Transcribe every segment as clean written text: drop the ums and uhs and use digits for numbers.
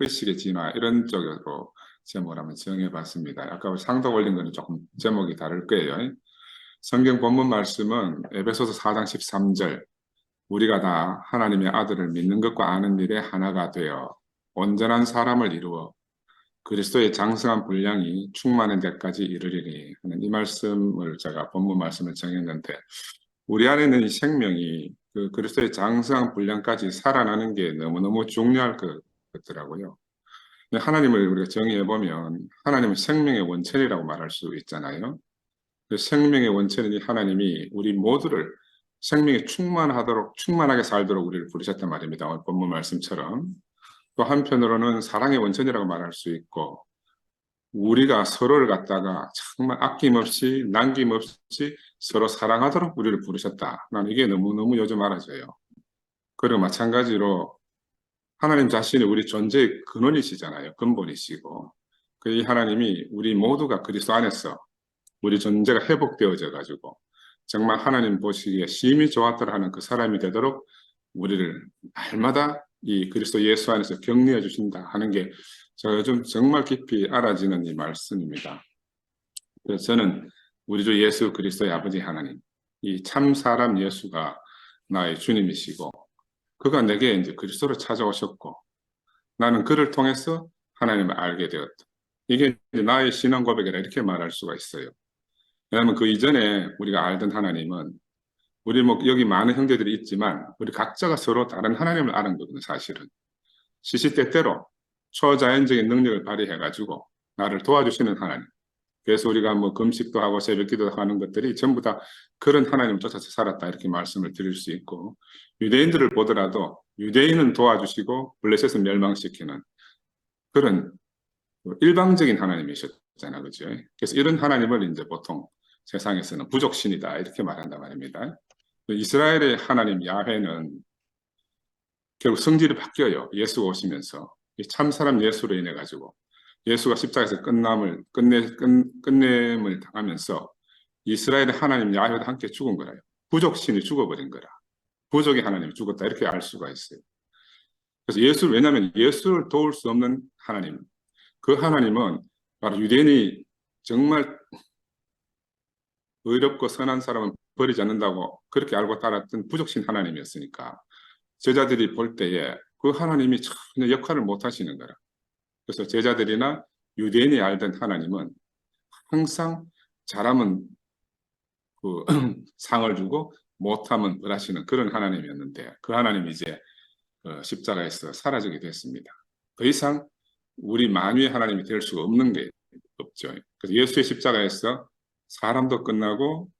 의식의 진화 이런 쪽으로 제목을 한번 정해봤습니다. 아까 상도 올린 거는 조금 제목이 다를 거예요. 성경 본문 말씀은 에베소서 4장 13절 우리가 다 하나님의 아들을 믿는 것과 아는 일에 하나가 되어 온전한 사람을 이루어 그리스도의 장성한 분량이 충만한 데까지 이르리니 하는 이 말씀을 제가 본문 말씀을 정했는데 우리 안에는 이 생명이 그 그리스도의 장성한 분량까지 살아나는 게 너무너무 중요할 것 같더라고요. 하나님을 우리가 정의해보면 하나님은 생명의 원천이라고 말할 수 있잖아요. 그 생명의 원천은 하나님이 우리 모두를 생명이 충만하게 살도록 우리를 부르셨단 말입니다. 오늘 본문 말씀처럼. 또 한편으로는 사랑의 원천이라고 말할 수 있고 우리가 서로를 갖다가 정말 아낌없이 남김없이 서로 사랑하도록 우리를 부르셨다. 난 이게 너무너무 요즘 알아져요. 그리고 마찬가지로 하나님 자신이 우리 존재의 근원이시잖아요. 근본이시고 그 하나님이 우리 모두가 그리스도 안에서 우리 존재가 회복되어져 가지고 정말 하나님 보시기에 심히 좋았더라 하는 그 사람이 되도록 우리를 날마다 이 그리스도 예수 안에서 격려해 주신다 하는 게 제가 요즘 정말 깊이 알아지는 이 말씀입니다. 그래서 저는 우리 주 예수 그리스도의 아버지 하나님, 이 참 사람 예수가 나의 주님이시고 그가 내게 이제 그리스도를 찾아오셨고 나는 그를 통해서 하나님을 알게 되었다. 이게 나의 신앙 고백이라 이렇게 말할 수가 있어요. 왜냐하면 그 이전에 우리가 알던 하나님은 우리 뭐 여기 많은 형제들이 있지만 우리 각자가 서로 다른 하나님을 아는 거거든요. 사실은 시시때때로 초자연적인 능력을 발휘해가지고 나를 도와주시는 하나님. 그래서 우리가 뭐 금식도 하고 새벽기도 하는 것들이 전부 다 그런 하나님을 쫓아서 살았다 이렇게 말씀을 드릴 수 있고 유대인들을 보더라도 유대인은 도와주시고 블레셋은 멸망시키는 그런 일방적인 하나님이셨잖아요. 그죠? 그래서 이런 하나님을 이제 보통 세상에서는 부족신이다 이렇게 말한단 말입니다. 이스라엘의 하나님 야훼는 결국 성질이 바뀌어요. 예수가 오시면서 참사람 예수로 인해 가지고 예수가 십자가에서 끝냄을 당하면서 이스라엘의 하나님 야훼도 함께 죽은 거라요. 부족신이 죽어버린 거라. 부족의 하나님이 죽었다 이렇게 알 수가 있어요. 그래서 왜냐하면 예수를 도울 수 없는 하나님, 그 하나님은 바로 유대인이 정말 의롭고 선한 사람은 버리지 않는다고 그렇게 알고 따랐던 부족신 하나님이었으니까 제자들이 볼 때에 그 하나님이 전혀 역할을 못 하시는 거라. 그래서 제자들이나 유대인이 알던 하나님은 항상 잘하면 그 상을 주고 못하면 벌하시는 그런 하나님이었는데 그 하나님이 이제 십자가에서 사라지게 됐습니다. 더 이상 우리 만유의 하나님이 될 수가 없는 게 없죠. 그래서 예수의 십자가에서 사람도 끝나고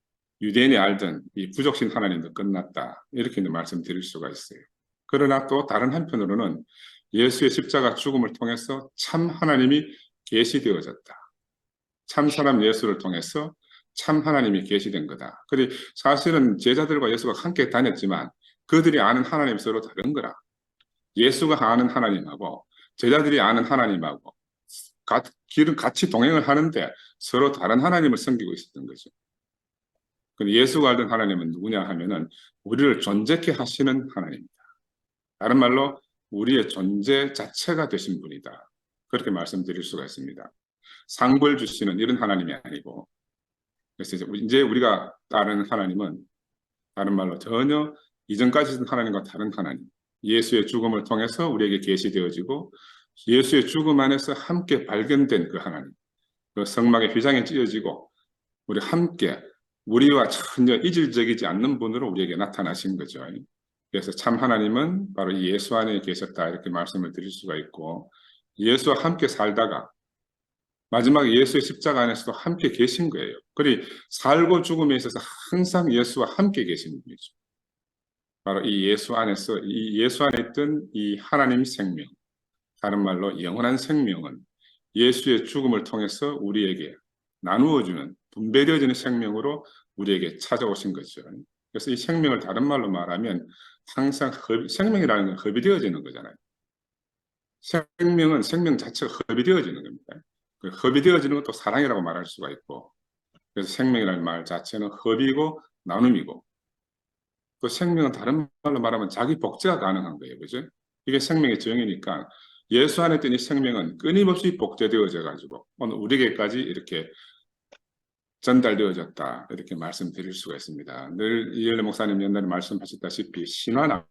유대인이 알던 이 부족신 하나님도 끝났다. 이렇게 말씀드릴 수가 있어요. 그러나 또 다른 한편으로는 예수의 십자가 죽음을 통해서 참 하나님이 계시되어졌다. 참 사람 예수를 통해서 참 하나님이 계시된 거다. 그런데 사실은 제자들과 예수가 함께 다녔지만 그들이 아는 하나님이 서로 다른 거라. 예수가 아는 하나님하고 제자들이 아는 하나님하고 길은 같이 동행을 하는데 서로 다른 하나님을 섬기고 있었던 거죠. 근데 예수가 알던 하나님은 누구냐 하면은 우리를 존재케 하시는 하나님입니다. 다른 말로 우리의 존재 자체가 되신 분이다. 그렇게 말씀드릴 수가 있습니다. 상벌 주시는 이런 하나님이 아니고 그래서 이제 우리가 따르는 하나님은 다른 말로 전혀 이전까지 있던 하나님과 다른 하나님. 예수의 죽음을 통해서 우리에게 계시되어지고 예수의 죽음 안에서 함께 발견된 그 하나님. 그 성막의 휘장이 찢어지고 우리 함께 우리와 전혀 이질적이지 않는 분으로 우리에게 나타나신 거죠. 그래서 참 하나님은 바로 예수 안에 계셨다 이렇게 말씀을 드릴 수가 있고 예수와 함께 살다가 마지막에 예수의 십자가 안에서도 함께 계신 거예요. 그리고 살고 죽음에 있어서 항상 예수와 함께 계신 분이죠. 바로 이 예수 안에서 이 예수 안에 있던 이 하나님 생명, 다른 말로 영원한 생명은 예수의 죽음을 통해서 우리에게 나누어주는 분배되어지는 생명으로 우리에게 찾아오신 거죠. 그래서 이 생명을 다른 말로 말하면 항상 생명이라는 건 허비되어지는 거잖아요. 생명은 생명 자체가 허비되어지는 겁니다. 그 허비되어지는 것도 사랑이라고 말할 수가 있고 그래서 생명이라는 말 자체는 허비고 나눔이고 또 생명은 다른 말로 말하면 자기 복제가 가능한 거예요. 그죠? 이게 생명의 정의니까 예수 안에 있던 이 생명은 끊임없이 복제되어져 가지고 오늘 우리에게까지 이렇게 전달되어졌다 이렇게 말씀드릴 수가 있습니다. 늘 이열래 목사님 옛날에 말씀하셨다시피 신화나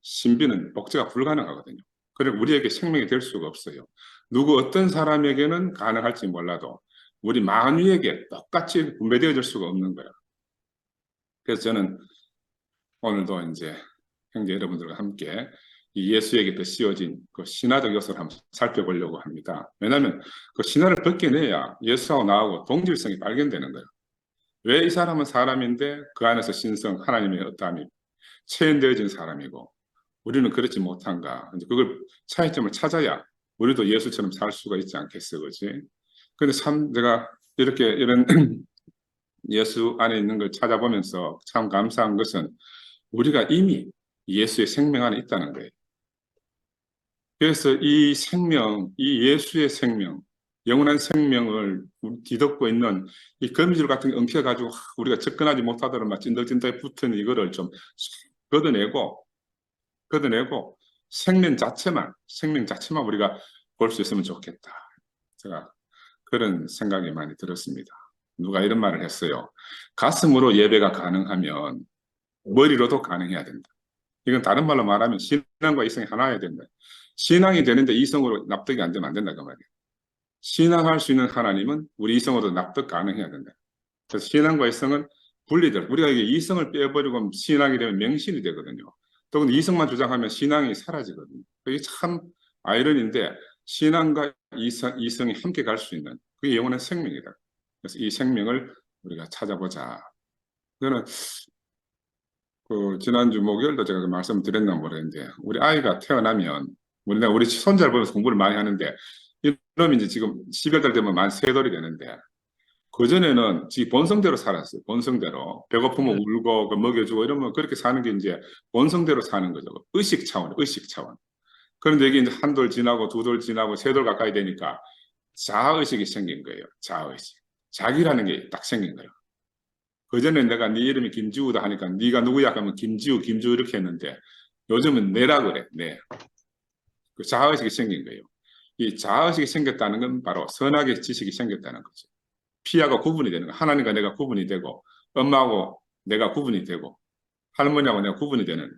신비는 복제가 불가능하거든요. 그리고 우리에게 생명이 될 수가 없어요. 누구 어떤 사람에게는 가능할지 몰라도 우리 만유에게 똑같이 분배되어질 수가 없는 거예요. 그래서 저는 오늘도 이제 형제 여러분들과 함께 이 예수에게 더 씌워진 그 신화적 요소를 한번 살펴보려고 합니다. 왜냐하면 그 신화를 벗겨내야 예수하고 나하고 동질성이 발견되는 거예요. 왜 이 사람은 사람인데 그 안에서 신성 하나님의 어떠함이 체현되어진 사람이고 우리는 그렇지 못한가. 그걸 차이점을 찾아야 우리도 예수처럼 살 수가 있지 않겠어, 그지? 근데 참 제가 이렇게 이런 예수 안에 있는 걸 찾아보면서 참 감사한 것은 우리가 이미 예수의 생명 안에 있다는 거예요. 그래서 이 생명, 이 예수의 생명, 영원한 생명을 뒤덮고 있는 이 거미줄 같은 게 엉켜가지고 우리가 접근하지 못하도록 막 찐득찐득 붙은 이거를 좀 걷어내고 생명 자체만 우리가 볼 수 있으면 좋겠다. 제가 그런 생각이 많이 들었습니다. 누가 이런 말을 했어요. 가슴으로 예배가 가능하면 머리로도 가능해야 된다. 이건 다른 말로 말하면 신앙과 이성이 하나여야 된다. 신앙이 되는데 이성으로 납득이 안 되면 안 된다 그 말이에요. 신앙할 수 있는 하나님은 우리 이성으로 납득 가능해야 된다. 그래서 신앙과 이성은 분리될. 우리가 이게 이성을 빼버리고 신앙이 되면 명신이 되거든요. 또 이성만 주장하면 신앙이 사라지거든요. 이게 참 아이러니인데 신앙과 이성이 함께 갈 수 있는 그게 영원한 생명이다. 그래서 이 생명을 우리가 찾아보자. 저는 그 지난주 목요일도 제가 그 말씀드렸나 모르겠는데 우리 아이가 태어나면 우리 손자를 보면서 공부를 많이 하는데 이놈이 이제 지금 12월 되면 만 3돌이 되는데 그전에는 지 본성대로 살았어요. 본성대로. 배고프면 울고 먹여주고 이러면 그렇게 사는 게 이제 본성대로 사는 거죠. 의식 차원. 그런데 이게 이제 한 돌 지나고 두 돌 지나고 세 돌 가까이 되니까 자아의식이 생긴 거예요. 자아의식. 자기라는 게 딱 생긴 거예요. 그전에 내가 네 이름이 김지우다 하니까 네가 누구야 하면 김지우 이렇게 했는데 요즘은 내라 그래. 네. 그 자아의식이 생긴 거예요. 이 자아의식이 생겼다는 건 바로 선악의 지식이 생겼다는 거죠. 피하고 구분이 되는 거. 하나님과 내가 구분이 되고 엄마하고 내가 구분이 되고 할머니하고 내가 구분이 되는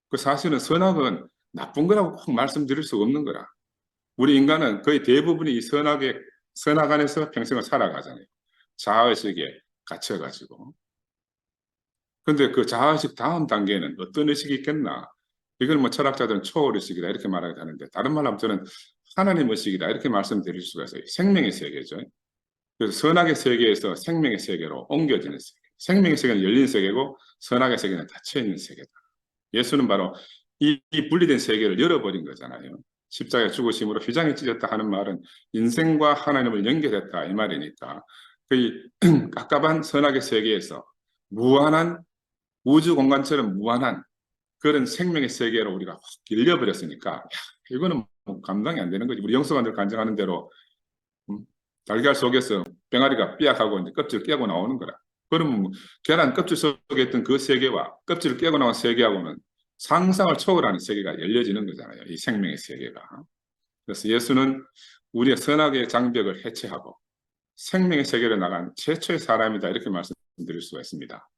그 사실은 선악은 나쁜 거라고 꼭 말씀드릴 수가 없는 거라. 우리 인간은 거의 대부분이 이 선악 안에서 평생을 살아가잖아요. 자아의식에 갇혀가지고. 근데 그 자아의식 다음 단계는 어떤 의식이 있겠나? 이걸 뭐 철학자들은 초월의식이다 이렇게 말하게 하는데 다른 말로 하면 저는 하나님 의식이다 이렇게 말씀드릴 수가 있어요. 생명의 세계죠. 그래서 선악의 세계에서 생명의 세계로 옮겨지는 세계. 생명의 세계는 열린 세계고 선악의 세계는 닫혀있는 세계다. 예수는 바로 이 분리된 세계를 열어버린 거잖아요. 십자가의 죽으심으로 휘장이 찢었다 하는 말은 인생과 하나님을 연결했다 이 말이니까 그 깝깝한 선악의 세계에서 무한한 우주 공간처럼 무한한 그런 생명의 세계로 우리가 확 열려버렸으니까 이거는 뭐 감당이 안 되는 거지. 우리 영성관들 간증하는 대로 달걀 속에서 병아리가 삐약하고 이제 껍질을 깨고 나오는 거라. 그러면 뭐 계란 껍질 속에 있던 그 세계와 껍질을 깨고 나온 세계하고는 상상을 초월하는 세계가 열려지는 거잖아요. 이 생명의 세계가. 그래서 예수는 우리의 선악의 장벽을 해체하고 생명의 세계로 나간 최초의 사람이다 이렇게 말씀드릴 수가 있습니다.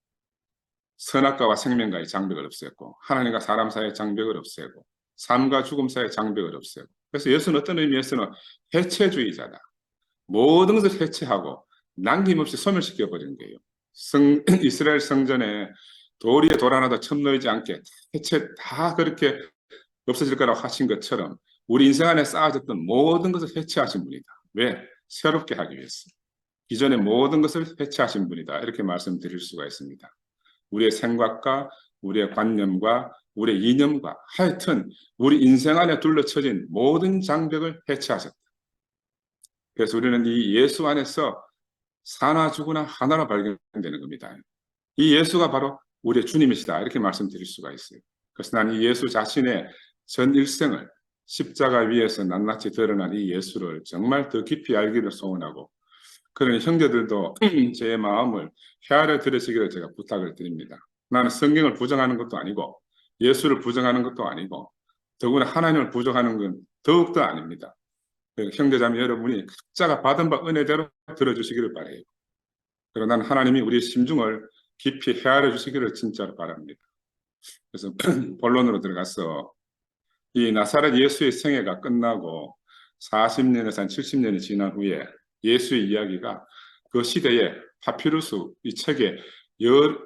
선악과와 생명과의 장벽을 없앴고 하나님과 사람 사이의 장벽을 없애고 삶과 죽음 사이의 장벽을 없애고 그래서 예수는 어떤 의미에서는 해체주의자다. 모든 것을 해체하고 남김없이 소멸시켜버린 거예요. 이스라엘 성전에 돌 위에 돌 하나도 첨놓이지 않게 해체 다 그렇게 없어질 거라고 하신 것처럼 우리 인생 안에 쌓아졌던 모든 것을 해체하신 분이다. 왜? 새롭게 하기 위해서. 기존의 모든 것을 해체하신 분이다. 이렇게 말씀드릴 수가 있습니다. 우리의 생각과 우리의 관념과 우리의 이념과 하여튼 우리 인생 안에 둘러쳐진 모든 장벽을 해체하셨다. 그래서 우리는 이 예수 안에서 사나 죽으나 하나로 발견되는 겁니다. 이 예수가 바로 우리의 주님이시다 이렇게 말씀드릴 수가 있어요. 그래서 나는 이 예수 자신의 전 일생을 십자가 위에서 낱낱이 드러난 이 예수를 정말 더 깊이 알기를 소원하고 그런 형제들도 제 마음을 헤아려 들으시기를 제가 부탁을 드립니다. 나는 성경을 부정하는 것도 아니고 예수를 부정하는 것도 아니고 더구나 하나님을 부족하는 건 더욱더 아닙니다. 형제자매 여러분이 각자가 받은 바 은혜대로 들어주시기를 바라요. 그러나 하나님이 우리 심중을 깊이 헤아려 주시기를 진짜로 바랍니다. 그래서 본론으로 들어가서 이 나사렛 예수의 생애가 끝나고 40년에서 한 70년이 지난 후에 예수의 이야기가 그 시대에 파피루스 이 책에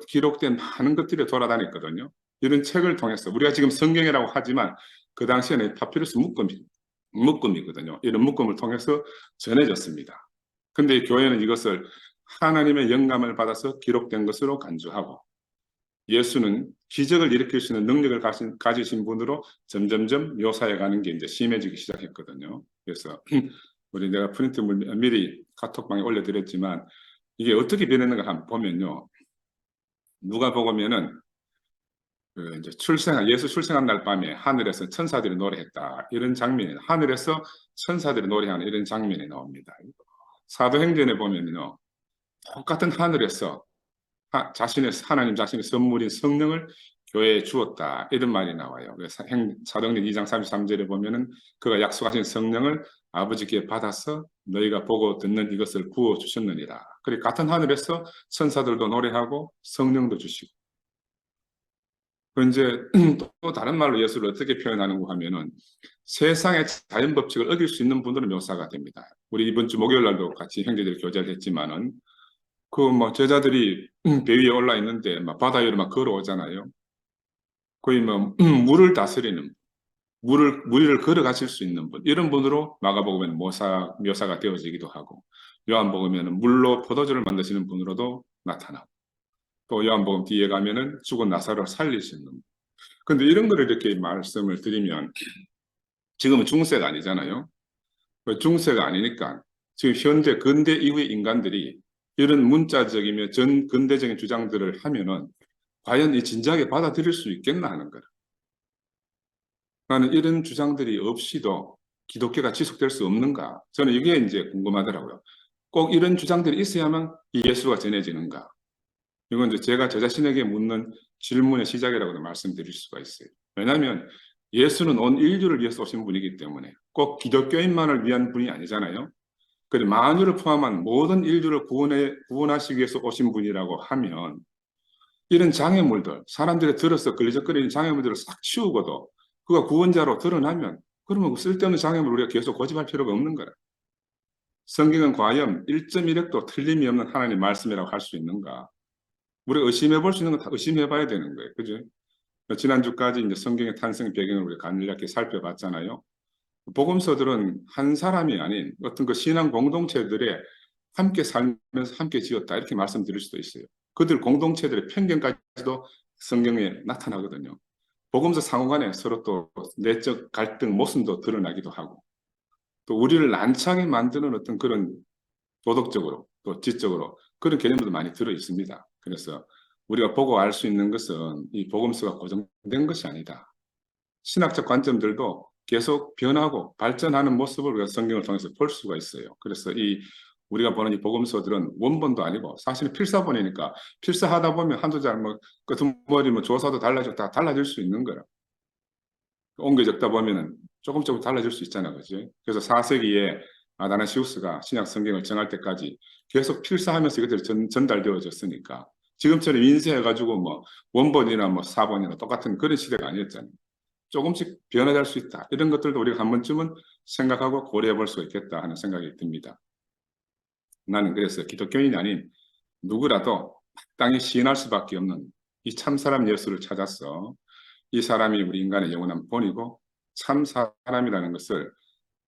기록된 많은 것들이 돌아다녔거든요. 이런 책을 통해서 우리가 지금 성경이라고 하지만 그 당시에는 파피루스 묶음이거든요. 이런 묶음을 통해서 전해졌습니다. 근데 이 교회는 이것을 하나님의 영감을 받아서 기록된 것으로 간주하고 예수는 기적을 일으킬 수 있는 능력을 가지신 분으로 점점점 묘사해 가는 게 이제 심해지기 시작했거든요. 그래서 내가 프린트 미리 카톡방에 올려드렸지만 이게 어떻게 변했는가 한번 보면요. 누가복음에는 이제 예수 출생한 날 밤에 하늘에서 천사들이 노래했다 이런 장면이 하늘에서 천사들이 노래하는 이런 장면이 나옵니다. 사도행전에 보면요. 똑같은 하늘에서 하나님 자신의 선물인 성령을 교회에 주었다 이런 말이 나와요. 사도행전 2장 33절에 보면은 그가 약속하신 성령을 아버지께 받아서 너희가 보고 듣는 이것을 부어 주셨느니라. 그리고 같은 하늘에서 천사들도 노래하고 성령도 주시고. 이제 또 다른 말로 예수를 어떻게 표현하는가 하면은 세상의 자연 법칙을 어길 수 있는 분들은 묘사가 됩니다. 우리 이번 주 목요일 날도 같이 형제들 교제를 했지만은 제자들이 배 위에 올라 있는데 바다 위로 막 걸어오잖아요. 거의 물을 다스리는 물 위를 걸어가실 수 있는 분 이런 분으로 마가복음에는 묘사가 되어지기도 하고 요한복음에는 물로 포도주를 만드시는 분으로도 나타나고 또 요한복음 뒤에 가면은 죽은 나사로를 살리시는 분. 근데 이런 거를 이렇게 말씀을 드리면 지금은 중세가 아니잖아요. 중세가 아니니까 지금 현대 근대 이후의 인간들이 이런 문자적이며 전 근대적인 주장들을 하면은 과연 이 진작에 받아들일 수 있겠나 하는 거라. 나는 이런 주장들이 없이도 기독교가 지속될 수 없는가? 저는 이게 이제 궁금하더라고요. 꼭 이런 주장들이 있어야만 이 예수가 전해지는가? 이건 이제 제가 저 자신에게 묻는 질문의 시작이라고도 말씀드릴 수가 있어요. 왜냐하면 예수는 온 인류를 위해서 오신 분이기 때문에 꼭 기독교인만을 위한 분이 아니잖아요. 그런데 만유를 포함한 모든 인류를 구원하시기 위해서 오신 분이라고 하면 이런 장애물들, 사람들이 들어서 걸리적거리는 장애물들을 싹 치우고도 그가 구원자로 드러나면 그러면 쓸데없는 장애물을 우리가 계속 고집할 필요가 없는 거라. 성경은 과연 1.1획도 틀림이 없는 하나님의 말씀이라고 할 수 있는가? 우리가 의심해 볼 수 있는 건 다 의심해 봐야 되는 거예요. 그죠? 지난주까지 이제 성경의 탄생 배경을 우리가 간략히 살펴봤잖아요. 복음서들은 한 사람이 아닌 어떤 그 신앙 공동체들의 함께 살면서 함께 지었다 이렇게 말씀드릴 수도 있어요. 그들 공동체들의 편견까지도 성경에 나타나거든요. 복음서 상호간에 서로 또 내적 갈등 모순도 드러나기도 하고 또 우리를 난처하게 만드는 어떤 그런 도덕적으로 또 지적으로 그런 개념들도 많이 들어 있습니다. 그래서 우리가 보고 알 수 있는 것은 이 복음서가 고정된 것이 아니다. 신학적 관점들도 계속 변하고 발전하는 모습을 우리가 성경을 통해서 볼 수가 있어요. 그래서 우리가 보는 이 복음서들은 원본도 아니고 사실은 필사본이니까 필사하다 보면 한두 장 끄트머리 조사도 달라지고 다 달라질 수 있는 거라. 옮겨 적다 보면은 조금 달라질 수 있잖아, 그지? 그래서 4세기에 아다나시우스가 신약 성경을 정할 때까지 계속 필사하면서 이것들이 전달되어졌으니까 지금처럼 인쇄해가지고 원본이나 사본이나 똑같은 그런 시대가 아니었잖아요. 조금씩 변화될 수 있다. 이런 것들도 우리가 한 번쯤은 생각하고 고려해 볼 수 있겠다 하는 생각이 듭니다. 나는 그래서 기독교인이 아닌 누구라도 마땅히 시인할 수밖에 없는 이 참사람 예수를 찾아서 이 사람이 우리 인간의 영원한 본이고 참 사람이라는 것을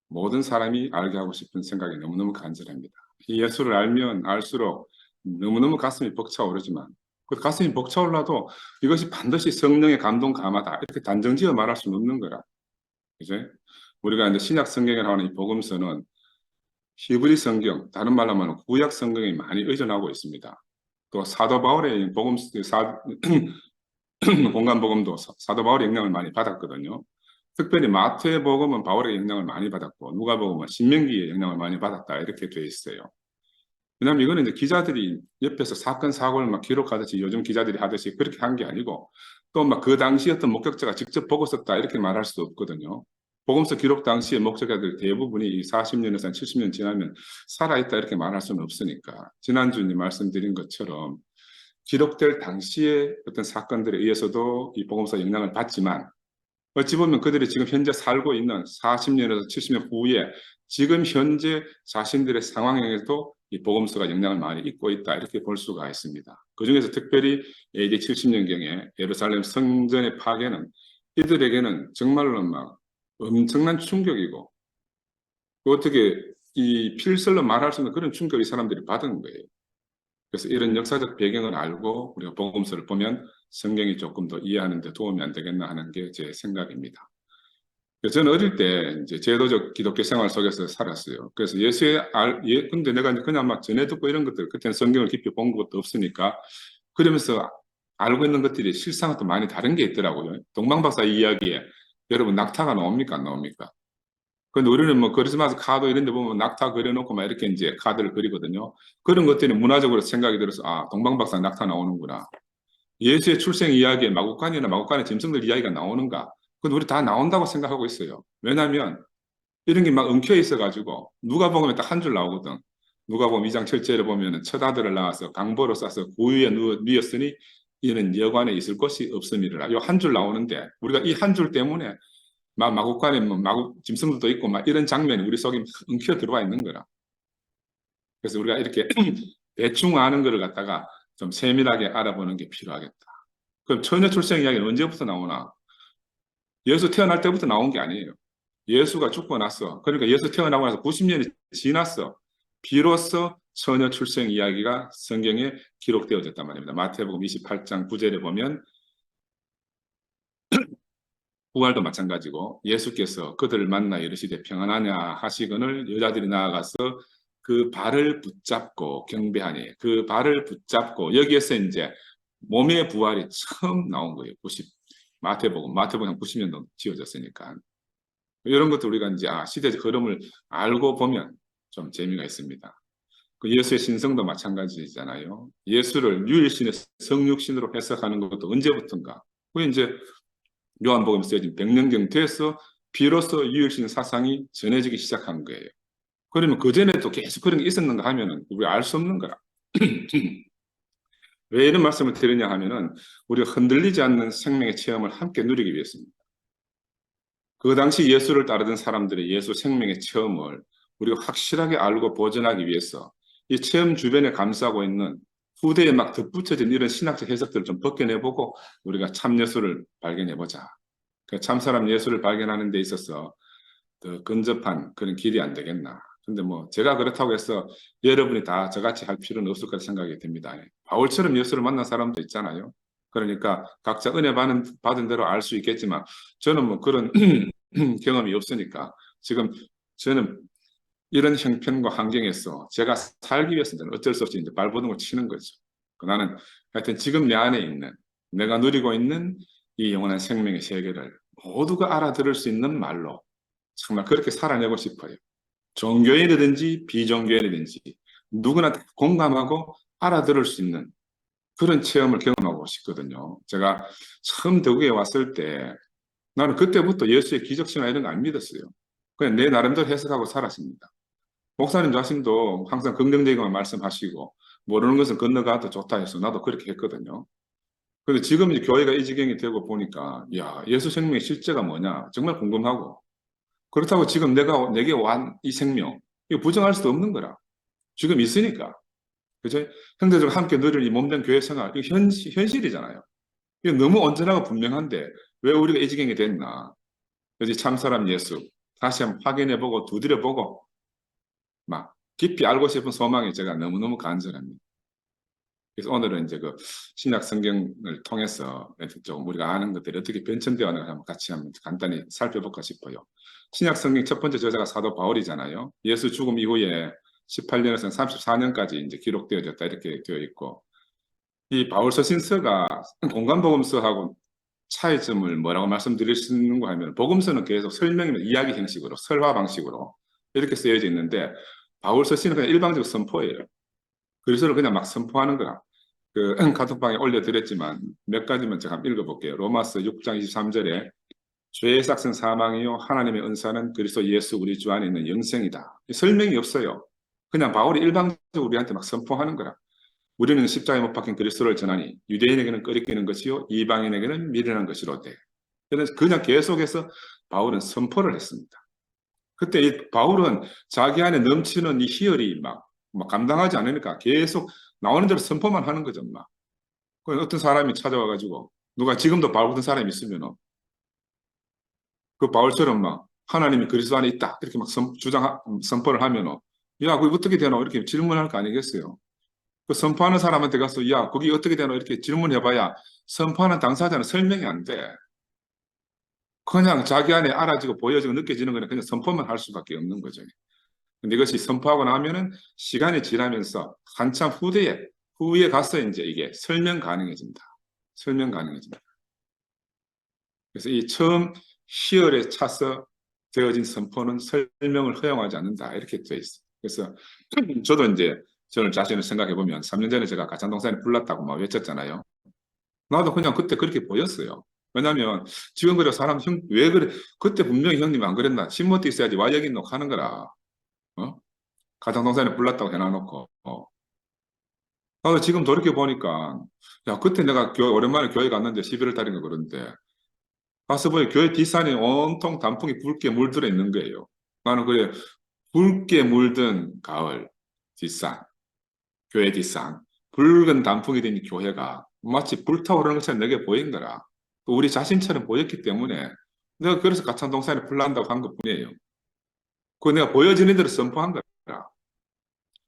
모든 사람이 알게 하고 싶은 생각이 너무너무 간절합니다. 이 예수를 알면 알수록 너무너무 가슴이 벅차오르지만 그 가슴이 벅차올라도 이것이 반드시 성령의 감동 감화다 이렇게 단정지어 말할 수는 없는 거라. 그죠? 우리가 이제 신약 성경에 나오는 이 복음서는 히브리 성경, 다른 말로 하면 구약 성경에 많이 의존하고 있습니다. 또 사도 바울의 공간 복음도 사도 바울의 영향을 많이 받았거든요. 특별히 마태의 복음은 바울의 영향을 많이 받았고 누가복음은 신명기의 영향을 많이 받았다 이렇게 되어 있어요. 왜냐하면 이거는 이제 기자들이 옆에서 사건 사고를 막 기록하듯이 요즘 기자들이 하듯이 그렇게 한 게 아니고 또 막 그 당시 어떤 목격자가 직접 보고 썼다 이렇게 말할 수도 없거든요. 복음서 기록 당시의 목격자들 대부분이 40년에서 70년 지나면 살아있다 이렇게 말할 수는 없으니까 지난주에 말씀드린 것처럼 기록될 당시의 어떤 사건들에 의해서도 이 복음서 영향을 받지만 어찌 보면 그들이 지금 현재 살고 있는 40년에서 70년 후에 지금 현재 자신들의 상황에도 이 복음서가 영향을 많이 있고 있다 이렇게 볼 수가 있습니다. 그중에서 특별히 AD 70년경에 예루살렘 성전의 파괴는 이들에게는 정말로 막 엄청난 충격이고 어떻게 이 필설로 말할 수 없는 그런 충격을 이 사람들이 받은 거예요. 그래서 이런 역사적 배경을 알고 우리가 복음서를 보면 성경이 조금 더 이해하는 데 도움이 안 되겠나 하는 게 제 생각입니다. 저는 어릴 때 이제 제도적 기독교 생활 속에서 살았어요. 그래서 근데 내가 그냥 막 전해 듣고 이런 것들, 그때는 성경을 깊이 본 것도 없으니까 그러면서 알고 있는 것들이 실상과 또 많이 다른 게 있더라고요. 동방박사 이야기에 여러분 낙타가 나옵니까? 안 나옵니까? 근데 우리는 뭐 크리스마스 카드 이런 데 보면 낙타 그려놓고 막 이렇게 이제 카드를 그리거든요. 그런 것들이 문화적으로 생각이 들어서 아, 동방박사 낙타 나오는구나. 예수의 출생 이야기에 마구간이나 마구간의 짐승들 이야기가 나오는가? 그건 우리 다 나온다고 생각하고 있어요. 왜냐하면 이런 게 막 엉켜 있어가지고 누가복음에 딱 한 줄 나오거든. 누가복음 2장 7절에 보면은 첫 아들을 낳아서 강보로 싸서 고유에 누웠으니 이는 여관에 있을 곳이 없음이라. 요 한 줄 나오는데 우리가 이 한 줄 때문에 마구간에 뭐 마구 짐승들도 있고 막 이런 장면이 우리 속에 엉켜 들어와 있는 거라. 그래서 우리가 이렇게 대충 아는 거를 갖다가 좀 세밀하게 알아보는 게 필요하겠다. 그럼 처녀 출생 이야기는 언제부터 나오나? 예수 태어날 때부터 나온 게 아니에요. 예수가 죽고 나서, 그러니까 예수 태어나고 나서 90년이 지났어. 비로소 처녀 출생 이야기가 성경에 기록되어졌단 말입니다. 마태복음 28장 9절에 보면 부활도 마찬가지고 예수께서 그들을 만나 이르시되 평안하냐 하시거늘 여자들이 나아가서 그 발을 붙잡고 경배하니 그 발을 붙잡고 여기에서 이제 몸의 부활이 처음 나온 거예요. 마태복음 90년도 지어졌으니까 이런 것도 우리가 이제 시대적 흐름을 알고 보면 좀 재미가 있습니다. 그 예수의 신성도 마찬가지잖아요. 예수를 유일신의 성육신으로 해석하는 것도 언제부턴가? 그 이제 요한복음에 쓰여진 백년경 돼서 비로소 유일신 사상이 전해지기 시작한 거예요. 그러면 그 전에도 계속 그런 게 있었는가 하면은 우리 알 수 없는 거라. 왜 이런 말씀을 드리냐 하면은 우리가 흔들리지 않는 생명의 체험을 함께 누리기 위해서입니다. 그 당시 예수를 따르던 사람들의 예수 생명의 체험을 우리가 확실하게 알고 보존하기 위해서 이 체험 주변에 감싸고 있는 후대에 막 덧붙여진 이런 신학적 해석들을 좀 벗겨내보고 우리가 참 예수를 발견해보자. 그 참사람 예수를 발견하는 데 있어서 더 근접한 그런 길이 안 되겠나. 근데 뭐 제가 그렇다고 해서 여러분이 다 저같이 할 필요는 없을 거라 생각이 듭니다. 바울처럼 예수를 만난 사람도 있잖아요. 그러니까 각자 은혜 받은 대로 알 수 있겠지만 저는 뭐 그런 경험이 없으니까 지금 저는 이런 형편과 환경에서 제가 살기 위해서는 어쩔 수 없이 이제 발버둥을 치는 거죠. 나는 하여튼 지금 내 안에 있는 내가 누리고 있는 이 영원한 생명의 세계를 모두가 알아들을 수 있는 말로 정말 그렇게 살아내고 싶어요. 종교인이든지 비종교인이든지 누구나 다 공감하고 알아들을 수 있는 그런 체험을 경험하고 싶거든요. 제가 처음 대구에 왔을 때 나는 그때부터 예수의 기적신화 이런 거 안 믿었어요. 그냥 내 나름대로 해석하고 살았습니다. 목사님 자신도 항상 긍정적인 말씀하시고 모르는 것은 건너가도 좋다 해서 나도 그렇게 했거든요. 근데 지금 이제 교회가 이 지경이 되고 보니까 야, 예수 생명의 실제가 뭐냐 정말 궁금하고 그렇다고 지금 내게 완 이 생명 이거 부정할 수도 없는 거라. 지금 있으니까. 그죠? 형제들과 함께 누릴 이 몸된 교회 생활 이거 현실이잖아요. 이거 너무 온전하고 분명한데 왜 우리가 이 지경이 됐나? 그래서 참사람 예수 다시 한번 확인해보고 두드려보고 막 깊이 알고 싶은 소망이 제가 너무너무 간절합니다. 그래서 오늘은 이제 그 신약 성경을 통해서 좀 우리가 아는 것들이 어떻게 변천되어 가는가 한번 같이 한번 간단히 살펴볼까 싶어요. 신약 성경 첫 번째 저자가 사도 바울이잖아요. 예수 죽음 이후에 18년에서 34년까지 이제 기록되어졌다 이렇게 되어 있고 이 바울서 신서가 공간복음서하고 차이점을 뭐라고 말씀드릴 수 있는가 하면 복음서는 계속 설명이나 이야기 형식으로 설화 방식으로 이렇게 쓰여져 있는데 바울서 신은 그냥 일방적 선포예요. 그리스도를 그냥 막 선포하는 거라. 그 카톡방에 올려드렸지만 몇 가지만 제가 한번 읽어볼게요. 로마서 6장 23절에 죄의 삭은 사망이요 하나님의 은사는 그리스도 예수 우리 주 안에 있는 영생이다. 설명이 없어요. 그냥 바울이 일방적으로 우리한테 막 선포하는 거라. 우리는 십자가에 못 박힌 그리스도를 전하니 유대인에게는 끄리끼는 것이요 이방인에게는 미련한 것이로되. 그냥 계속해서 바울은 선포를 했습니다. 그때 이 바울은 자기 안에 넘치는 이 희열이 막 감당하지 않으니까 계속 나오는 대로 선포만 하는 거죠. 막. 어떤 사람이 찾아와가지고 누가 지금도 바울 같은 사람이 있으면 그 바울처럼 막 하나님이 그리스도 안에 있다 이렇게 막 선포를 하면 야 그게 어떻게 되노 이렇게 질문할 거 아니겠어요. 그 선포하는 사람한테 가서 야 거기 어떻게 되노 이렇게 질문해봐야 선포하는 당사자는 설명이 안 돼. 그냥 자기 안에 알아지고 보여지고 느껴지는 거는 그냥 선포만 할 수밖에 없는 거죠. 근데 이것이 선포하고 나면은 시간이 지나면서 한참 후에 가서 이제 이게 설명 가능해진다. 설명 가능해진다. 그래서 이 처음 희열에 차서 되어진 선포는 설명을 허용하지 않는다. 이렇게 되어 있어요. 그래서 저도 이제 저를 자신을 생각해 보면 3년 전에 제가 가창동산에 불났다고 막 외쳤잖아요. 나도 그냥 그때 그렇게 보였어요. 왜냐면 지금 그래 사람 왜 그래 그때 분명히 형님 안 그랬나 신모티 있어야지 와 여기 놓고 하는 거라. 어? 가창동산에 불났다고 해놔놓고 나도 지금 돌이켜 보니까 야 그때 내가 오랜만에 교회 갔는데 11월 달인가 그런데 가서 보니 교회 뒷산에 온통 단풍이 붉게 물들어 있는 거예요. 나는 그래 붉게 물든 가을 뒷산 교회 뒷산 붉은 단풍이 된 교회가 마치 불타오르는 것처럼 내게 보인 거라. 또 우리 자신처럼 보였기 때문에 내가 그래서 가창동산에 불난다고 한 것뿐이에요. 그 내가 보여지는 대로 선포한 거라.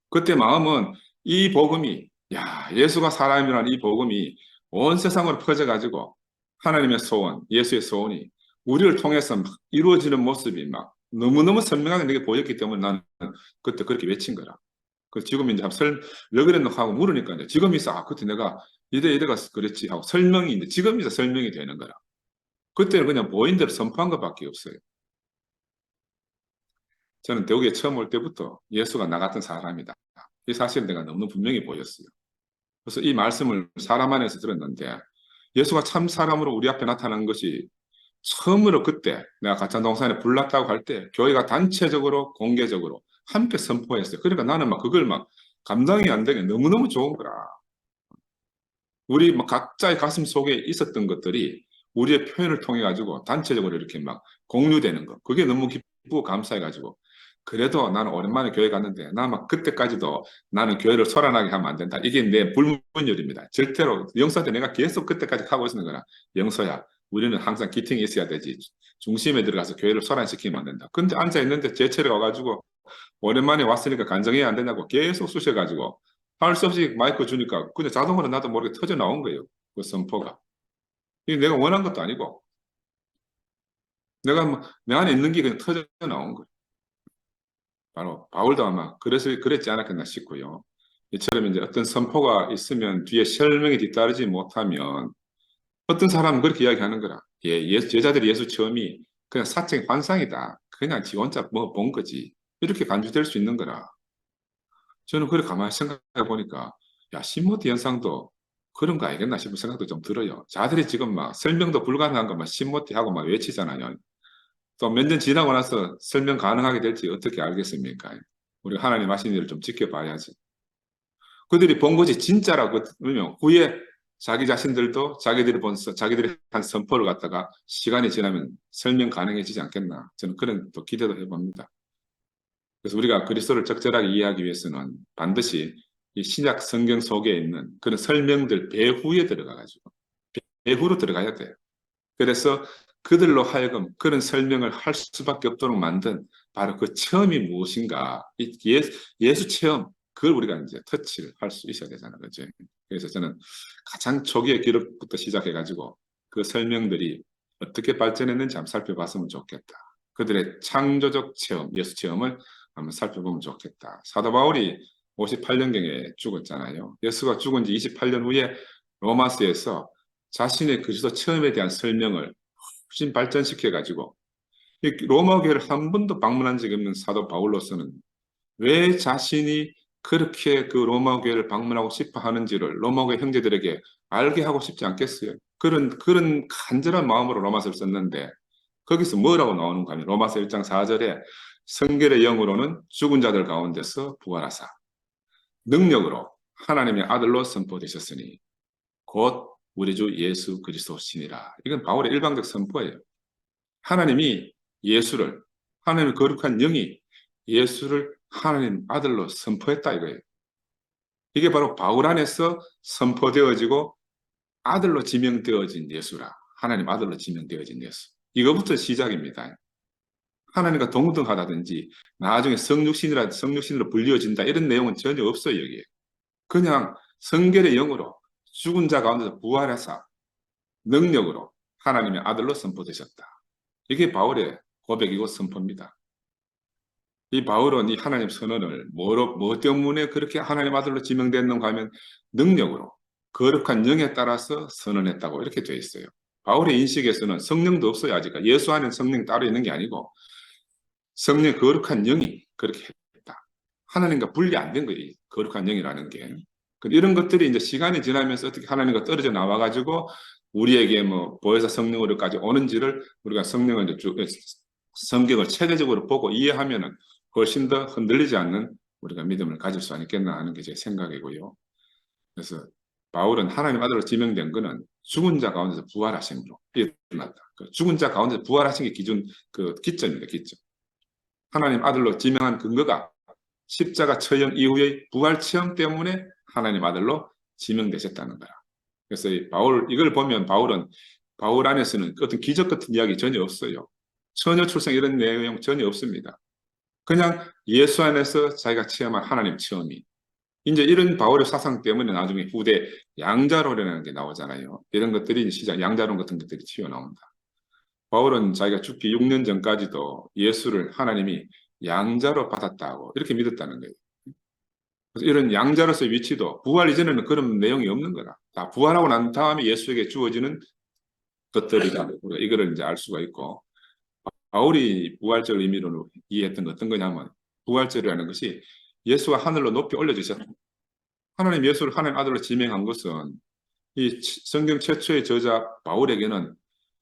그때 마음은 이 복음이 야 예수가 사람이라는 이 복음이 온 세상으로 퍼져가지고 하나님의 소원, 예수의 소원이 우리를 통해서 막 이루어지는 모습이 막 너무너무 선명하게 내게 보였기 때문에 나는 그때 그렇게 외친 거라. 그 지금 이제 왜 그랬노 하고 물으니까 이제 지금 있어. 그때 내가 이래가 그랬지 하고 설명이 이제 지금 이제 설명이 되는 거라. 그때는 그냥 보인 대로 선포한 것밖에 없어요. 저는 대구에 처음 올 때부터 예수가 나 같은 사람이다. 이 사실을 내가 너무 분명히 보였어요. 그래서 이 말씀을 사람 안에서 들었는데 예수가 참 사람으로 우리 앞에 나타난 것이 처음으로 그때 내가 가창동산에 불났다고 할 때 교회가 단체적으로 공개적으로 함께 선포했어요. 그러니까 나는 막 그걸 막 감당이 안 되게 너무너무 좋은 거라. 우리 막 각자의 가슴 속에 있었던 것들이 우리의 표현을 통해 가지고 단체적으로 이렇게 막 공유되는 거. 그게 너무 기쁘고 감사해 가지고 그래도 나는 오랜만에 교회 갔는데 나 막 그때까지도 나는 교회를 소란하게 하면 안 된다. 이게 내 불문율입니다. 절대로 영서한테 내가 계속 그때까지 하고 있는 거라. 영서야 우리는 항상 기팅이 있어야 되지. 중심에 들어가서 교회를 소란시키면 안 된다. 근데 앉아 있는데 제철에 와가지고 오랜만에 왔으니까 간정해야 안 된다고 계속 쑤셔가지고 할 수 없이 마이크 주니까 그냥 자동으로 나도 모르게 터져 나온 거예요. 그 선포가. 이게 내가 원한 것도 아니고 내가 내 안에 있는 게 그냥 터져 나온 거예요. 바로 바울도 아마 그랬지 않았겠나 싶고요. 이처럼 이제 어떤 선포가 있으면 뒤에 설명이 뒤따르지 못하면 어떤 사람은 그렇게 이야기하는 거라. 제자들이 예수 처음이 그냥 사적 환상이다. 그냥 지 혼자 뭐 본 거지. 이렇게 간주될 수 있는 거라. 저는 그걸 가만히 생각해 보니까 야 신모티 현상도 그런 거 아니겠나 싶은 생각도 좀 들어요. 자들이 지금 막 설명도 불가능한 거 막 신모티 하고 막 외치잖아요. 또 몇 년 지나고 나서 설명 가능하게 될지 어떻게 알겠습니까? 우리 하나님 하신 일을 좀 지켜봐야지. 그들이 본 것이 진짜라고 그러면 후에 자기 자신들도 자기들이 한 선포를 갖다가 시간이 지나면 설명 가능해지지 않겠나. 저는 그런 또 기대도 해봅니다. 그래서 우리가 그리스도를 적절하게 이해하기 위해서는 반드시 이 신약 성경 속에 있는 그런 설명들 배후에 들어가가지고 배후로 들어가야 돼요. 그래서 그들로 하여금 그런 설명을 할 수밖에 없도록 만든 바로 그 체험이 무엇인가. 예수 체험, 그걸 우리가 이제 터치를 할 수 있어야 되잖아요. 그죠? 그래서 저는 가장 초기의 기록부터 시작해가지고 그 설명들이 어떻게 발전했는지 한번 살펴봤으면 좋겠다. 그들의 창조적 체험, 예수 체험을 한번 살펴보면 좋겠다. 사도 바울이 58년경에 죽었잖아요. 예수가 죽은 지 28년 후에 로마스에서 자신의 그리스도 체험에 대한 설명을 훨씬 발전시켜가지고 로마 교회를 한 번도 방문한 적이 없는 사도 바울로서는 왜 자신이 그렇게 그 로마 교회를 방문하고 싶어 하는지를 로마 교회 형제들에게 알게 하고 싶지 않겠어요? 그런 간절한 마음으로 로마서를 썼는데 거기서 뭐라고 나오는가 하면 로마서 1장 4절에 성결의 영으로는 죽은 자들 가운데서 부활하사 능력으로 하나님의 아들로 선포되셨으니 곧 우리 주 예수 그리스도시니라. 이건 바울의 일방적 선포예요. 하나님이 예수를, 하나님의 거룩한 영이 예수를 하나님 아들로 선포했다 이거예요. 이게 바로 바울 안에서 선포되어지고 아들로 지명되어진 예수라. 하나님 아들로 지명되어진 예수. 이거부터 시작입니다. 하나님과 동등하다든지 나중에 성육신으로 불리어진다 이런 내용은 전혀 없어요 여기에. 그냥 성결의 영으로 죽은 자 가운데서 부활하사 능력으로 하나님의 아들로 선포되셨다. 이게 바울의 고백이고 선포입니다. 이 바울은 이 하나님 선언을 뭐 때문에 그렇게 하나님 아들로 지명됐는가 하면 능력으로 거룩한 영에 따라서 선언했다고 이렇게 되어 있어요. 바울의 인식에서는 성령도 없어요 아직. 예수 안에 성령이 따로 있는 게 아니고 성령의 거룩한 영이 그렇게 했다. 하나님과 분리 안 된 거예요. 거룩한 영이라는 게. 이런 것들이 이제 시간이 지나면서 어떻게 하나님과 떨어져 나와가지고 우리에게 뭐 보혜사 성령으로까지 오는지를 우리가 성령을 이제 성경을 체계적으로 보고 이해하면은 훨씬 더 흔들리지 않는 우리가 믿음을 가질 수 있겠나 하는 게 제 생각이고요. 그래서 바울은 하나님 아들로 지명된 것은 죽은 자 가운데서 부활하심으로 일어났다. 죽은 자 가운데서 부활하신 게 기점입니다. 기점. 하나님 아들로 지명한 근거가 십자가 처형 이후의 부활 체험 때문에 하나님 아들로 지명되셨다는 거라. 그래서 이걸 보면 바울 안에서는 어떤 기적 같은 이야기 전혀 없어요. 처녀 출생 이런 내용 전혀 없습니다. 그냥 예수 안에서 자기가 체험한 하나님 체험이. 이제 이런 바울의 사상 때문에 나중에 후대 양자론이라는 게 나오잖아요. 이런 것들이 양자론 같은 것들이 튀어나온다. 바울은 자기가 죽기 6년 전까지도 예수를 하나님이 양자로 받았다고 이렇게 믿었다는 거예요. 그래서 이런 양자로서의 위치도 부활 이전에는 그런 내용이 없는 거라. 다 부활하고 난 다음에 예수에게 주어지는 것들이다. 우리가 이거를 이제 알 수가 있고 바울이 부활절 의미로 이해했던 건 어떤 거냐면 부활절이라는 것이 예수가 하늘로 높이 올려지셨다. 하나님 예수를 하나님 아들로 지명한 것은 이 성경 최초의 저자 바울에게는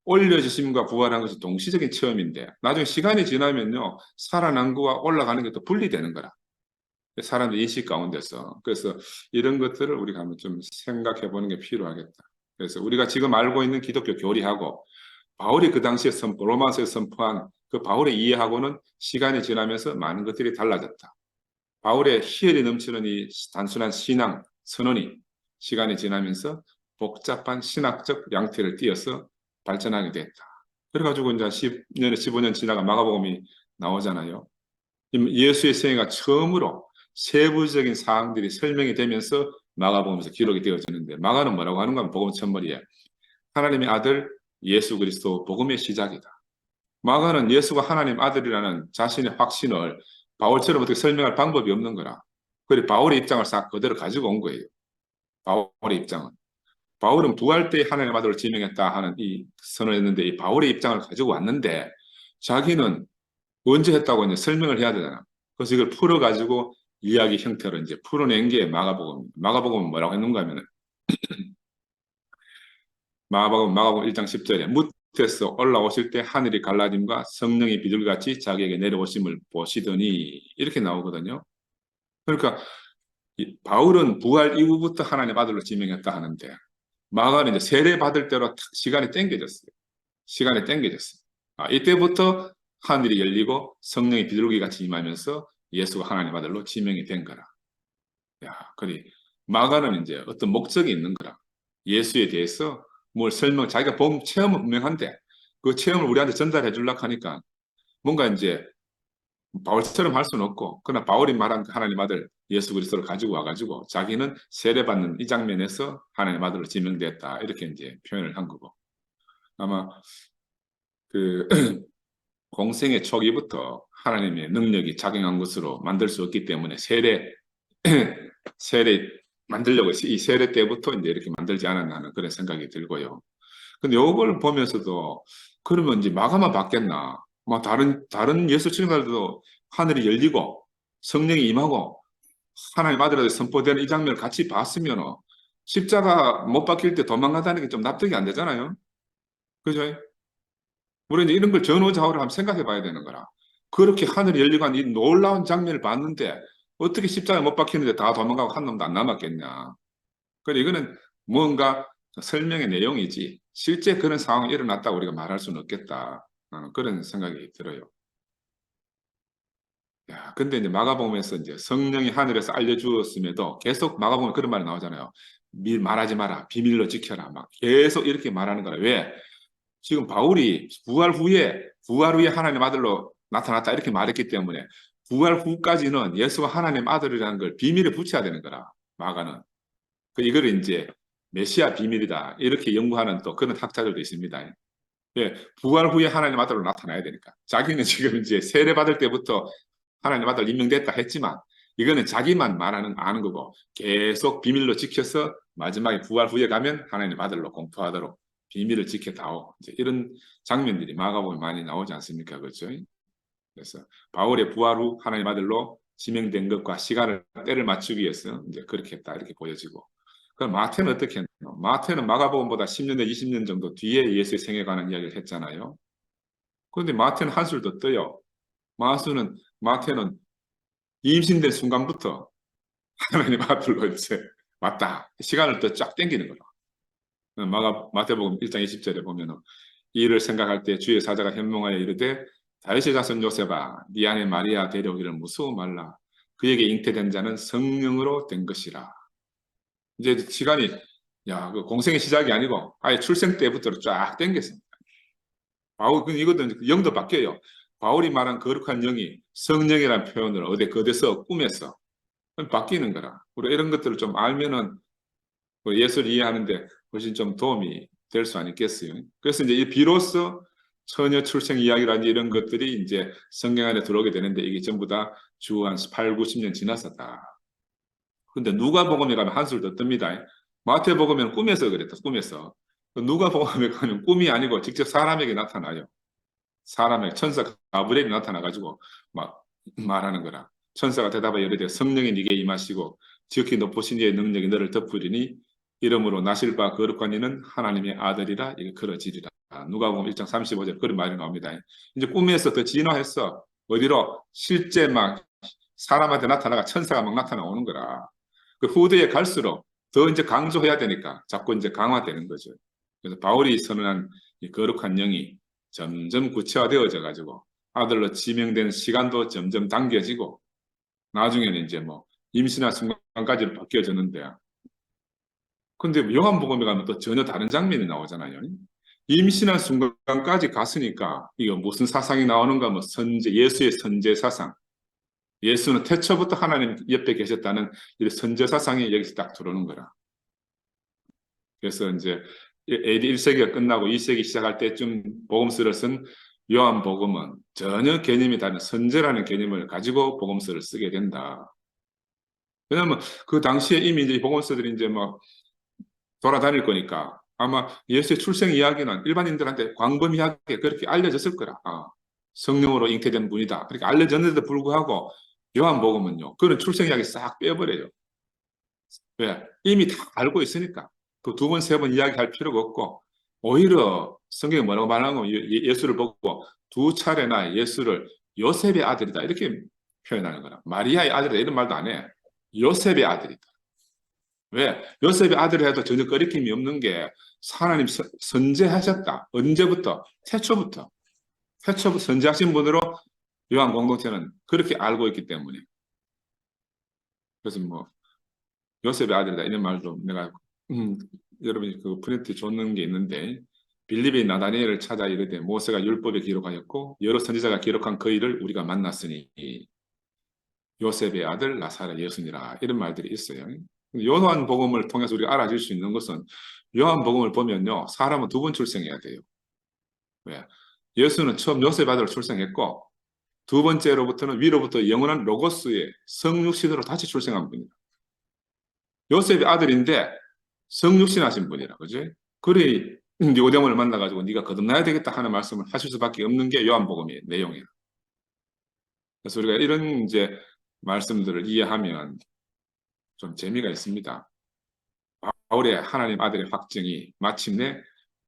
올려지심과 부활한 것이 동시적인 체험인데 나중에 시간이 지나면요 살아난 것과 올라가는 것도 분리되는 거라. 사람들 인식 가운데서. 그래서 이런 것들을 우리가 한번 좀 생각해 보는 게 필요하겠다. 그래서 우리가 지금 알고 있는 기독교 교리하고 바울이 그 당시에 로마서에 선포한 그 바울의 이해하고는 시간이 지나면서 많은 것들이 달라졌다. 바울의 희열이 넘치는 이 단순한 신앙 선언이 시간이 지나면서 복잡한 신학적 양태를 띄어서 발전하게 됐다. 그래가지고 이제 10년에 15년 지나가 마가복음이 나오잖아요. 예수의 생애가 처음으로 세부적인 사항들이 설명이 되면서 마가복음에서 기록이 되어지는데 마가는 뭐라고 하는가 하면 복음 첫머리에 하나님의 아들 예수 그리스도 복음의 시작이다. 마가는 예수가 하나님 아들이라는 자신의 확신을 바울처럼 어떻게 설명할 방법이 없는 거라. 그리고 바울의 입장을 싹 그대로 가지고 온 거예요. 바울의 입장은. 바울은 부활 때 하나님의 아들을 지명했다 하는 이 선언했는데 이 바울의 입장을 가지고 왔는데 자기는 언제 했다고 이제 설명을 해야 되잖아. 그래서 이걸 풀어가지고 이야기 형태로 이제 풀어낸 게 마가복음. 마가복음은 뭐라고 했는가 하면 마가복음 1장 10절에 무태서 올라오실 때 하늘이 갈라짐과 성령이 비둘기같이 자기에게 내려오심을 보시더니 이렇게 나오거든요. 그러니까 바울은 부활 이후부터 하나님 아들로 지명했다 하는데 마가는 이제 세례 받을 때로 시간이 땡겨졌어요. 시간이 땡겨졌어요. 이때부터 하늘이 열리고 성령이 비둘기같이 임하면서 예수가 하나님 아들로 지명이 된 거라. 그래 마가는 이제 어떤 목적이 있는 거라. 예수에 대해서 뭘 자기가 본 체험은 분명한데 그 체험을 우리한테 전달해 주려고 하니까 뭔가 이제 바울처럼 할 수는 없고 그러나 바울이 말한 하나님 아들 예수 그리스도를 가지고 와가지고 자기는 세례받는 이 장면에서 하나님 아들로 지명됐다 이렇게 이제 표현을 한 거고 아마 그 공생의 초기부터 하나님의 능력이 작용한 것으로 만들 수 없기 때문에 세례 만들려고 이 세례 때부터 이제 이렇게 만들지 않았나 하는 그런 생각이 들고요. 근데 이걸 보면서도 그러면 이제 마가만 받겠나? 뭐 다른 예수 친구들도 하늘이 열리고 성령이 임하고 하나님 아들에게 선포되는 이 장면을 같이 봤으면 십자가 못 박힐 때 도망가다는 게 좀 납득이 안 되잖아요. 그죠? 우리 이제 이런 걸 전후좌우를 한번 생각해 봐야 되는 거라. 그렇게 하늘이 열리고 한 이 놀라운 장면을 봤는데 어떻게 십자가에 못 박히는데 다 도망가고 한 놈도 안 남았겠냐. 그래 이거는 뭔가 설명의 내용이지 실제 그런 상황이 일어났다고 우리가 말할 수는 없겠다. 그런 생각이 들어요. 야, 근데 이제 마가복음에서 이제 성령이 하늘에서 알려주었음에도 계속 마가복음에 그런 말이 나오잖아요. 말하지 마라, 비밀로 지켜라, 막 계속 이렇게 말하는 거라. 왜? 지금 바울이 부활 후에 하나님 아들로 나타났다 이렇게 말했기 때문에 부활 후까지는 예수가 하나님 아들이라는 걸 비밀에 붙여야 되는 거라. 마가는. 이거를 이제 메시아 비밀이다 이렇게 연구하는 또 그런 학자들도 있습니다. 예, 부활 후에 하나님 아들로 나타나야 되니까. 자기는 지금 이제 세례 받을 때부터 하나님 아들 임명됐다 했지만 이거는 자기만 아는 거고 계속 비밀로 지켜서 마지막에 부활 후에 가면 하나님 아들로 공포하도록 비밀을 지켜다오. 이제 이런 장면들이 마가복음에 많이 나오지 않습니까? 그렇죠? 그래서 바울의 부활 후 하나님 아들로 지명된 것과 시간을 때를 맞추기 위해서 이제 그렇게 했다 이렇게 보여지고. 그럼 마태는 어떻게 했노? 마태는 마가복음보다 10년에 20년 정도 뒤에 예수의 생에 관한 이야기를 했잖아요. 그런데 마태는 한술 더 떠요. 마태는 임신된 순간부터 하나님 아들로 이제 왔다. 시간을 더 쫙 당기는 거로. 마태복음 1장 20절에 보면은 이를 생각할 때 주의 사자가 현몽하여 이르되 다윗의 자손 요셉아 네 아내 마리아 데려오기를 무서워 말라. 그에게 잉태된 자는 성령으로 된 것이라. 이제 시간이 그 공생의 시작이 아니고 아예 출생 때부터 쫙 당겼습니다. 바울 이것도 영도 바뀌어요. 바울이 말한 거룩한 영이 성령이라는 표현을 어디서 꿈에서 바뀌는 거라. 우리 이런 것들을 좀 알면은 예수를 이해하는데 훨씬 좀 도움이 될 수 아니겠어요. 그래서 이제 비로소 처녀 출생 이야기라든지 이런 것들이 이제 성경 안에 들어오게 되는데 이게 전부 다 주 한 8, 90년 지났었다. 근데 누가복음에 가면 한술 더 뜹니다. 마태복음에는 꿈에서 그랬다. 꿈에서. 누가복음에 가면 꿈이 아니고 직접 사람에게 나타나요. 사람에게 천사 가브리엘이 나타나가지고 막 말하는 거라. 천사가 대답하여 이르되 성령이 네게 임하시고 지극히 높으신 이의 능력이 너를 덮으리니 이름으로 나실 바 거룩한 이는 하나님의 아들이라 이게 그러지리라. 누가복음 1장 35절 그런 말이 나옵니다. 이제 꿈에서 더 진화했어. 어디로? 실제 막 사람한테 나타나가 천사가 막 나타나오는 거라. 그 후대에 갈수록 더 이제 강조해야 되니까 자꾸 이제 강화되는 거죠. 그래서 바울이 선언한 이 거룩한 영이 점점 구체화되어져 가지고 아들로 지명된 시간도 점점 당겨지고 나중에는 이제 뭐 임신한 순간까지 바뀌어졌는데 근데 요한복음에 가면 또 전혀 다른 장면이 나오잖아요. 임신한 순간까지 갔으니까 이거 무슨 사상이 나오는가 뭐 예수의 선제 사상 예수는 태초부터 하나님 옆에 계셨다는 이 선제 사상이 여기서 딱 들어오는 거라. 그래서 이제 AD 1세기가 끝나고 2세기 시작할 때쯤 복음서를 쓴 요한복음은 전혀 개념이 다른 선제라는 개념을 가지고 복음서를 쓰게 된다. 왜냐하면 그 당시에 이미 이제 복음서들이 이제 막 돌아다닐 거니까 아마 예수의 출생 이야기는 일반인들한테 광범위하게 그렇게 알려졌을 거라. 성령으로 잉태된 분이다. 그렇게 알려졌는데도 불구하고 요한복음은요. 그런 출생 이야기 싹 빼버려요. 왜? 이미 다 알고 있으니까. 그 두 번, 세 번 이야기할 필요가 없고 오히려 성경이 뭐라고 말하는 예수를 보고 두 차례나 예수를 요셉의 아들이다 이렇게 표현하는 거라. 마리아의 아들이다 이런 말도 안 해. 요셉의 아들이다. 왜? 요셉의 아들을 해도 전혀 거리낌이 없는 게 하나님 선제하셨다. 언제부터? 태초부터 선제하신 분으로 요한 공동체는 그렇게 알고 있기 때문에. 그래서 뭐 요셉의 아들이다 이런 말도 내가 여러분이 그 프린트 줬는 게 있는데 빌립이 나다니엘을 찾아 이르되 모세가 율법에 기록하였고 여러 선지자가 기록한 그 일을 우리가 만났으니 요셉의 아들 나사렛 예수니라 이런 말들이 있어요. 요한복음을 통해서 우리가 알아질 수 있는 것은 요한복음을 보면요 사람은 두 번 출생해야 돼요. 왜? 예수는 처음 요셉 아들로 출생했고 두 번째로부터는 위로부터 영원한 로고스의 성육신으로 다시 출생한 분이다. 요셉의 아들인데 성육신 하신 분이라 그죠? 그래 니고데모를 만나가지고 네가 거듭나야 되겠다 하는 말씀을 하실 수밖에 없는 게 요한복음의 내용이에요. 그래서 우리가 이런 이제 말씀들을 이해하면 좀 재미가 있습니다. 바울의 하나님 아들의 확증이 마침내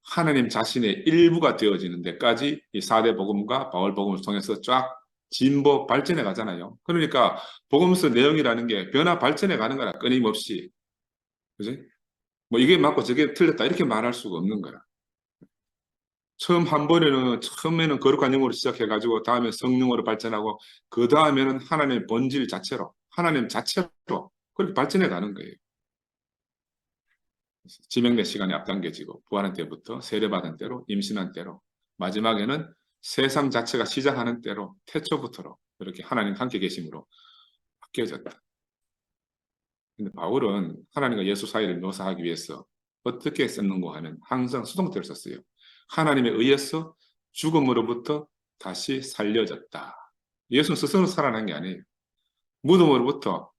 하나님 자신의 일부가 되어지는 데까지 이 4대 복음과 바울 복음을 통해서 쫙 진보 발전해 가잖아요. 그러니까 복음서 내용이라는 게 변화 발전해 가는 거라 끊임없이. 그지? 뭐 이게 맞고 저게 틀렸다 이렇게 말할 수가 없는 거야. 처음에는 거룩한 영으로 시작해가지고 다음에 성령으로 발전하고 그 다음에는 하나님의 본질 자체로 하나님 자체로 그렇게 발전해 가는 거예요. 지명대 시간이 앞당겨지고 부활한 때부터 세례받은 때로 임신한 때로 마지막에는 세상 자체가 시작하는 때로 태초부터로 이렇게 하나님 함께 계심으로 바뀌어졌다. 근데 바울은 하나님과 예수 사이를 묘사하기 위해서 어떻게 썼는고 하면 항상 수동태를 썼어요. 하나님에 의해서 죽음으로부터 다시 살려졌다. 예수는 스스로 살아난 게 아니에요. 무덤으로부터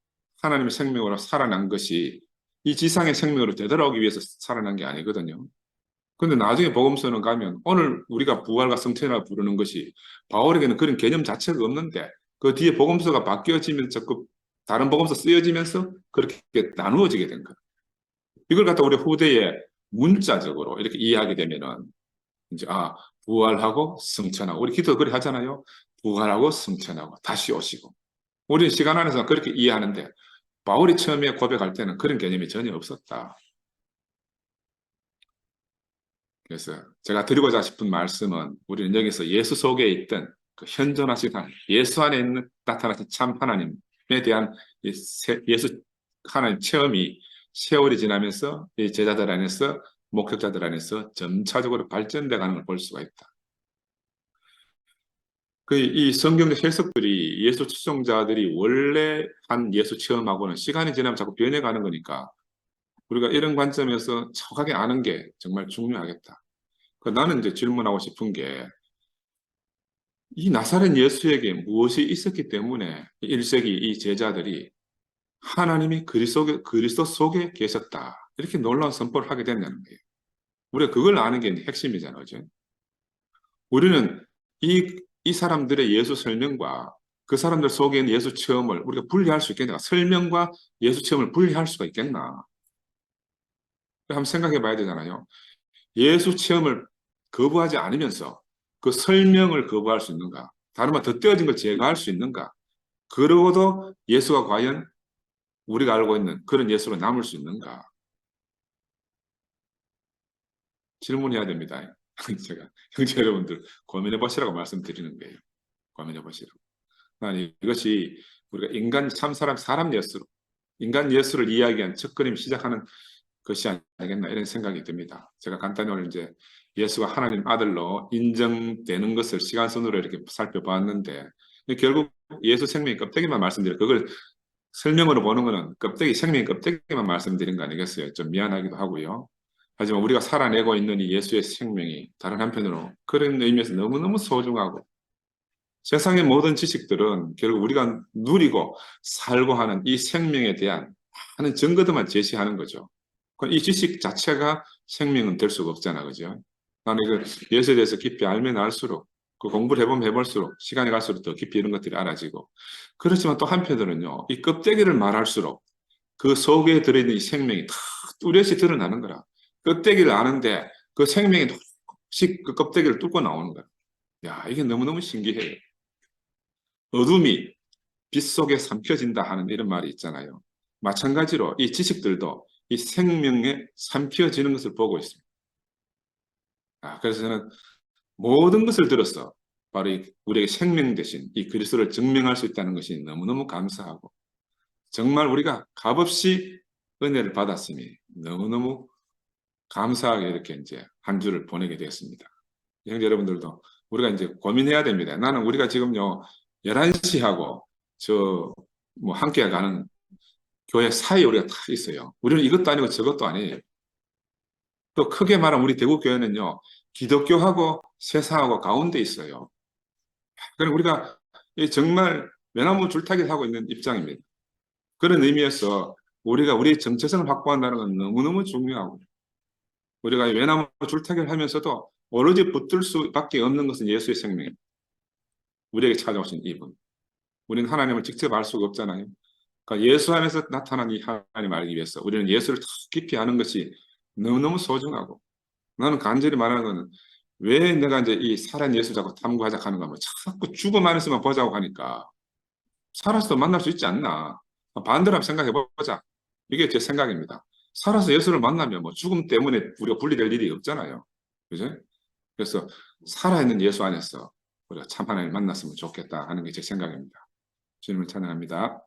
하나님의 생명으로 살아난 것이 이 지상의 생명으로 되돌아오기 위해서 살아난 게 아니거든요. 근데 나중에 복음서는 가면 오늘 우리가 부활과 성천이라고 부르는 것이 바울에게는 그런 개념 자체가 없는데 그 뒤에 복음서가 바뀌어지면서 그 다른 복음서 쓰여지면서 그렇게 나누어지게 된 거예요. 이걸 갖다 우리 후대에 문자적으로 이렇게 이해하게 되면은 이제 부활하고 승천하고 우리 기도 그렇게 하잖아요. 부활하고 승천하고 다시 오시고 우리는 시간 안에서 그렇게 이해하는데 바울이 처음에 고백할 때는 그런 개념이 전혀 없었다. 그래서 제가 드리고자 싶은 말씀은 우리는 여기서 예수 속에 있던 그 현존하신 하나님, 예수 안에 있는 나타나신 참 하나님에 대한 예수 하나님 체험이 세월이 지나면서 이 제자들 안에서 목격자들 안에서 점차적으로 발전돼 가는 걸 볼 수가 있다. 이 성경의 해석들이 예수 추종자들이 원래 한 예수 체험하고는 시간이 지나면 자꾸 변해가는 거니까 우리가 이런 관점에서 정확하게 아는 게 정말 중요하겠다. 나는 이제 질문하고 싶은 게 이 나사렛 예수에게 무엇이 있었기 때문에 1세기 이 제자들이 하나님이 그리스도 속에 계셨다. 이렇게 놀라운 선포를 하게 됐냐는 거예요. 우리가 그걸 아는 게 핵심이잖아요. 그죠? 우리는 이 사람들의 예수 설명과 그 사람들 속에 있는 예수 체험을 우리가 분리할 수 있겠나? 설명과 예수 체험을 분리할 수가 있겠나? 한번 생각해 봐야 되잖아요. 예수 체험을 거부하지 않으면서 그 설명을 거부할 수 있는가? 다른 말 덧대어진 걸 제거할 수 있는가? 그러고도 예수가 과연 우리가 알고 있는 그런 예수로 남을 수 있는가? 질문해야 됩니다. 제가 형제 여러분들 고민해 보시라고 말씀드리는 거예요. 고민해 보시라고. 이것이 우리가 인간 참사람 사람 예수 인간 예수를 이야기한 첫걸음 시작하는 것이 아니겠나 이런 생각이 듭니다. 제가 간단히 오늘 이제 예수가 하나님 아들로 인정되는 것을 시간선으로 이렇게 살펴봤는데 결국 예수 생명의 껍데기만 말씀드려 그걸 설명으로 보는 거는 생명의 껍데기만 말씀드린 거 아니겠어요? 좀 미안하기도 하고요. 하지만 우리가 살아내고 있는 이 예수의 생명이 다른 한편으로 그런 의미에서 너무너무 소중하고 세상의 모든 지식들은 결국 우리가 누리고 살고 하는 이 생명에 대한 많은 증거들만 제시하는 거죠. 이 지식 자체가 생명은 될 수가 없잖아, 그죠? 나는 예수에 대해서 깊이 알면 알수록 그 공부를 해보면 해볼수록 시간이 갈수록 더 깊이 이런 것들이 알아지고 그렇지만 또 한편으로는요, 이 껍데기를 말할수록 그 속에 들어있는 이 생명이 다 뚜렷이 드러나는 거라. 껍데기를 아는데 그 생명이 혹시 그 껍데기를 뚫고 나오는 거야. 야, 이게 너무너무 신기해요. 어둠이 빛 속에 삼켜진다 하는 이런 말이 있잖아요. 마찬가지로 이 지식들도 이 생명에 삼켜지는 것을 보고 있습니다. 그래서 저는 모든 것을 들어서 바로 우리에게 생명 대신 이 그리스도를 증명할 수 있다는 것이 너무너무 감사하고 정말 우리가 값없이 은혜를 받았으니 너무너무 감사하게 이렇게 이제 한 주를 보내게 되었습니다. 형제 여러분들도 우리가 이제 고민해야 됩니다. 나는 우리가 지금요 11시하고 뭐 함께 가는 교회 사이에 우리가 다 있어요. 우리는 이것도 아니고 저것도 아니에요. 또 크게 말하면 우리 대구교회는요 기독교하고 세상하고 가운데 있어요. 그럼 우리가 정말 외나무 줄타기를 하고 있는 입장입니다. 그런 의미에서 우리가 우리의 정체성을 확보한다는 건 너무너무 중요하고 우리가 외나무 줄타기를 하면서도 오로지 붙들 수밖에 없는 것은 예수의 생명입니다. 우리에게 찾아오신 이분. 우리는 하나님을 직접 알 수가 없잖아요. 그러니까 예수 안에서 나타난 이 하나님 알기 위해서 우리는 예수를 더 깊이 아는 것이 너무너무 소중하고, 나는 간절히 말하는 거는 왜 내가 이제 이 살아있는 예수 자꾸 탐구하자 하는가 하면 자꾸 죽음 안에서만 보자고 하니까 살아서 만날 수 있지 않나. 반대로 한번 생각해 보자. 이게 제 생각입니다. 살아서 예수를 만나면 뭐 죽음 때문에 우리가 분리될 일이 없잖아요. 그죠? 그래서 살아있는 예수 안에서 우리가 참 하나님 만났으면 좋겠다 하는 게 제 생각입니다. 주님을 찬양합니다.